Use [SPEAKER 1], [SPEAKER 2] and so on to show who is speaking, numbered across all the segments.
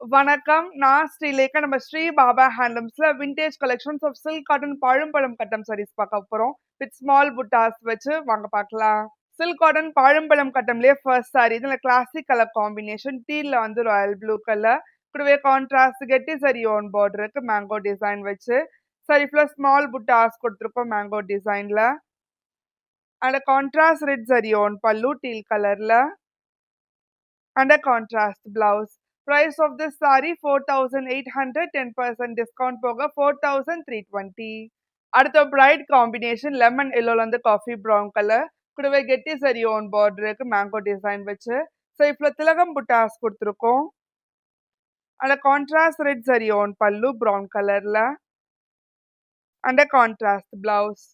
[SPEAKER 1] வணக்கம். நான் ஸ்ரீலேகா. நம்ம ஸ்ரீ பாபா ஹேண்ட்லூம்ஸ்ல vintage collections of silk cotton பழம்பழம் கட்டம் சாரீஸ் பார்க்க போறோம். வித் ஸ்மால் புட்டாஸ் வச்சு வாங்க பார்க்கலாம். சில்க் காட்டன் பழம்பழம் கட்டம்லயே ஃபர்ஸ்ட் சாரி. இதுல கிளாசிக் கலர் காம்பினேஷன். டீல்ல வந்து ராயல் ப்ளூ கலர். கூடவே கான்ட்ராஸ்ட் கெட்டி சரி ஓன் பார்டர் இருக்கு மேங்கோ டிசைன் வச்சு. சாரி ஃபுல்லா ஸ்மால் புட்டாஸ் கொடுத்துருக்கோம் மேங்கோ டிசைன்ல. And contrast red zari own pallu teal கலர்ல. And a contrast blouse. Price of this saree 4,800, 10% discount போக 4,320. அடுத்த பிரைட் காம்பினேஷன் லெமன் எல்லோல வந்து காஃபி ப்ரௌன் கலர். கூடவே கெட்டி சரி ஓன் பார்டர் இருக்கு மேங்கோ டிசைன் வச்சு. ஸோ இப்போ திலகம் புட்டாஸ் கொடுத்துருக்கோம். அந்த கான்ட்ராஸ்ட் ரெட் சரி ஓன் பல்லு ப்ரௌன் கலர்ல. And contrast blouse.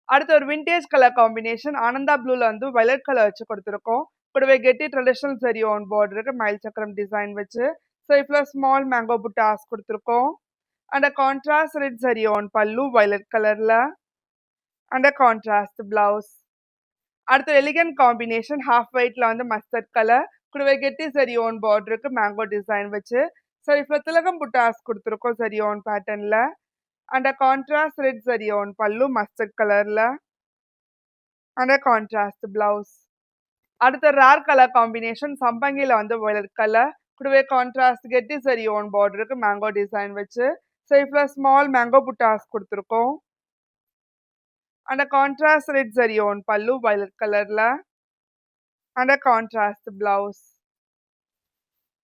[SPEAKER 1] அடுத்து ஒரு விண்டேஜ் கலர் காம்பினேஷன் ஆனந்தா ப்ளூல வந்து வயலட் கலர் வச்சு கொடுத்துருக்கோம். கூடவே கெட்டி ட்ரெடிஷனல் சரி ஓன் பார்டர் இருக்கு மயில் சக்கரம் டிசைன் வச்சு. ஸோ இப்போ ஸ்மால் மேங்கோ புட்டாஸ் கொடுத்துருக்கோம். And contrast red zari own pallu violet கலர்ல. And contrast blouse. அடுத்து எலிகன்ட் காம்பினேஷன் ஹாஃப் ஒயிட்ல வந்து மஸ்டர்ட் கலர். கூடவே கெட்டி சரி ஓன் பார்டர் இருக்கு மேங்கோ டிசைன் வச்சு. ஸோ இப்போ திலகம் புட்டாஸ் கொடுத்துருக்கோம் சரி ஓன் பேட்டர்ன்ல. And contrast red zari own pallu mustard கலர்ல. And contrast blouse. அடுத்த ரேர் கலர் காம்பினேஷன் சம்பங்கில வந்து வயலட் கலர். கூடவே கான்ட்ராஸ்ட் கெட்டி சரி ஓன் பார்டர் இருக்கு மேங்கோ டிசைன் வச்சு. ஸோ இப்போ ஸ்மால் மேங்கோ புட்டாஸ் கொடுத்துருக்கோம். And contrast red zari own pallu violet கலர்ல. And contrast blouse.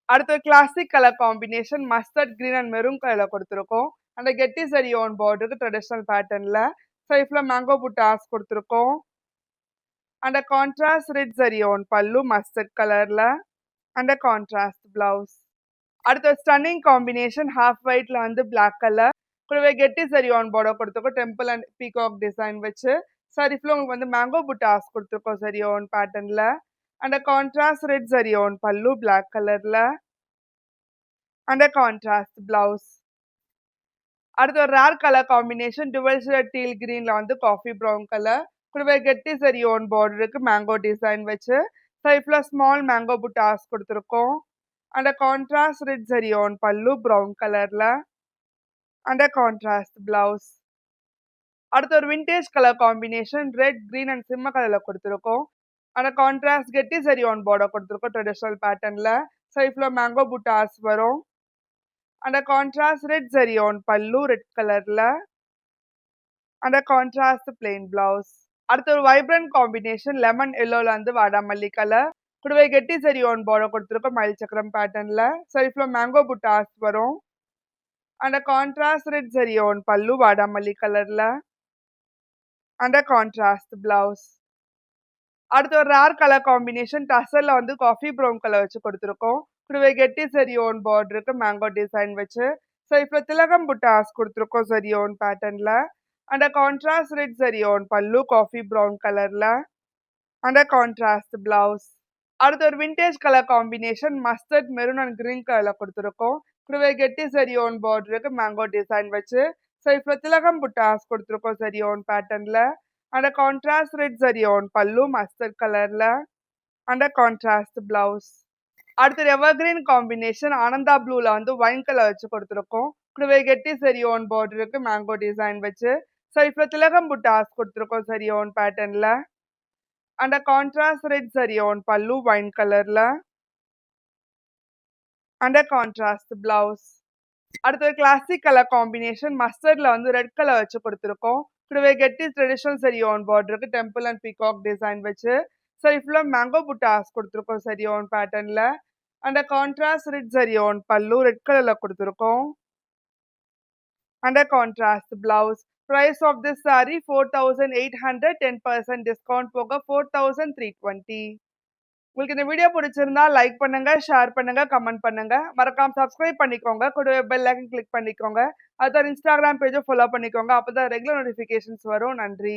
[SPEAKER 1] அடுத்த classic colour combination mustard green and maroon கலர்ல கொடுத்துருக்கோம். அந்த கெட்டி சரி ஓன் பார்டருக்கு ட்ரெடிஷனல் பேட்டர்ன்ல. ஸோ இப்போ மேங்கோ புட்டாஸ் கொடுத்துருக்கோம். And contrast red zari own pallu mustard கலர்ல. And contrast blouse. அடுத்த ஸ்டன்னிங் காம்பினேஷன் ஹாஃப் ஒயிட்ல வந்து பிளாக் கலர். கூடவே கெட்டி சரி ஆன் பார்டர் கொடுத்துருக்கோம் டெம்பிள் அண்ட் பீகாக் டிசைன் வச்சு. சாரி ஃபுல்லாக உங்களுக்கு வந்து மேங்கோ புட்டாஸ் கொடுத்துருக்கோம் சரி ஓன் பேட்டர்ன்ல. And contrast red zari own pallu black கலர்ல. And contrast blouse. அடுத்த ஒரு rare colour combination dual shade teal கிரீன்ல வந்து காஃபி ப்ரௌன் கலர். கூடவே கெட்டி சரி ஓன் பார்டருக்கு மேங்கோ டிசைன் வச்சு. சைஃப்ல ஸ்மால் மேங்கோ புட்டாஸ் கொடுத்துருக்கோம். And contrast red zari own பல்லு ப்ரௌன் கலர்ல. And contrast blouse. அடுத்து ஒரு vintage colour combination red green and சிம்ம கலர்ல கொடுத்துருக்கோம். அண்ட் கான்ட்ராஸ்ட் கெட்டி சரி ஆன் பார்டர் கொடுத்துருக்கோம் ட்ரெடிஷனல் பேட்டர்ன்ல. சைஃப்ல மேங்கோ புட்டாஸ் வரும். அண்ட் கான்ட்ராஸ்ட் ரெட் சரி ஆன் பல்லு ரெட் கலர்ல. And contrast plain blouse. அடுத்து ஒரு வைப்ரண்ட் காம்பினேஷன் லெமன் எல்லோல வந்து வாடாமல்லி கலர். கூடவே கெட்டி சரி ஆன் பார்டர் கொடுத்துருக்கோம் மயில் சக்கரம் பேட்டர்ன்ல. சைஃப்ல மேங்கோ புட்டாஸ் வரும். And contrast red zari own பல்லு வாடாமல்லி கலர்ல. And contrast blouse. அடுத்து ஒரு ரேர் கலர் காம்பினேஷன் டசல்ல வந்து காஃபி ப்ரௌன் கலர் வச்சு கொடுத்துருக்கோம். கூடவே கெட்டி சரி ஓன் பார்டருக்கு மேங்கோ டிசைன் வச்சு. ஸோ இப்போ திலகம் புட்டாஸ் கொடுத்துருக்கோம் சரி ஓன் பேட்டர்ன்ல. And contrast red zari own பல்லு காஃபி ப்ரௌன் கலர்ல. And contrast blouse. அடுத்து ஒரு vintage colour combination mustard maroon and green கலர்ல கொடுத்துருக்கோம். கூடவே கெட்டி சரி ஓன் பார்டருக்கு மேங்கோ டிசைன் வச்சு. ஸோ இப்போ திலகம் புட்டாஸ் கொடுத்துருக்கோம் சரி ஓன் பேட்டர்ன்ல. And contrast red zari own pallu mustard கலர்ல. And contrast blouse. அடுத்து எவர்கிரீன் காம்பினேஷன் ஆனந்தா ப்ளூல வந்து ஒயின் கலர் வச்சு கொடுத்துருக்கோம். கூடவே கெட்டி சரி ஓன் பார்டருக்கு மேங்கோ டிசைன் வச்சு. ஸோ இப்போ திலகம் புட்டாஸ் கொடுத்துருக்கோம் சரி ஓன் பேட்டர்ன்ல. And contrast red zari own pallu wine கலர்ல. And contrast blouse. அடுத்து கிளாசிக் கலர் காம்பினேஷன் மஸ்டர்ட்ல வந்து ரெட் கலர் வச்சு கொடுத்துருக்கோம். கூடவே கெட்டி ட்ரெடிஷனல் சரி ஓன் பார்டருக்கு டெம்பிள் அண்ட் பீகாக் டிசைன் வச்சு. சரி ஃபுல்லாக மேங்கோ புட்டாஸ் கொடுத்துருக்கோம் சரி ஓன் பேட்டர்ன்ல. And contrast red zari own pallu red கலர்ல கொடுத்துருக்கோம். And contrast blouse. Price of this saree 4,800, 10% discount போக 4,320. உங்களுக்கு இந்த வீடியோ பிடிச்சிருந்தா லைக் பண்ணுங்க, ஷேர் பண்ணுங்க, கமெண்ட் பண்ணுங்க. மறக்காம சப்ஸ்கிரைப் பண்ணிக்கோங்க. கூடவே பெல் ஐக்கன் கிளிக் பண்ணிக்கோங்க. அடுத்த இன்ஸ்டாகிராம் பேஜை ஃபாலோ பண்ணிக்கோங்க. அப்பதான் ரெகுலர் நோட்டிஃபிகேஷன்ஸ் வரும். நன்றி.